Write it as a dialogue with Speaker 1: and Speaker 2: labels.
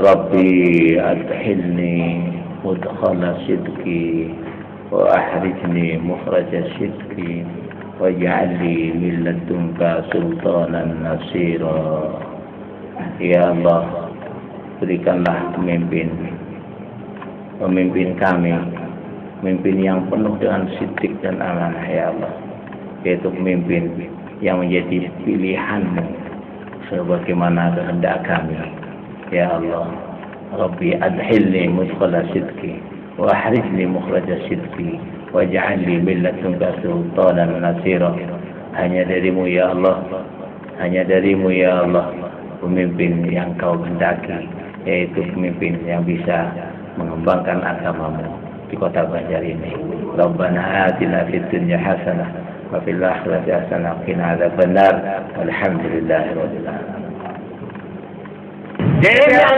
Speaker 1: Rabbi adkhilni mudkhala sidqi wa akhrijni mukhraja sidqi waj'al li min ladunka sultanan nasira. Ya Allah, berikanlah pemimpin kami, pemimpin yang penuh dengan sidq dan amanah ya Allah, yaitu pemimpin yang menjadi pilihan-Mu sebagaimana kehendak kami ya Allah. Rabbi adkhilni mudkhala sidqi wa akhrijni mukhraja sidqi waj'al li min ladunka sultanan nasira. Hanya dari-Mu ya Allah, hanya dari-Mu ya Allah pemimpin yang Kau kehendaki, yaitu pemimpin yang bisa mengembangkan agama-Mu di kota Banjar ini. Rabbana atina fid dunya hasanah wa fil akhirati hasanah wa qina adzabannar. Alhamdulillahirabbil alamin.
Speaker 2: Jadi yang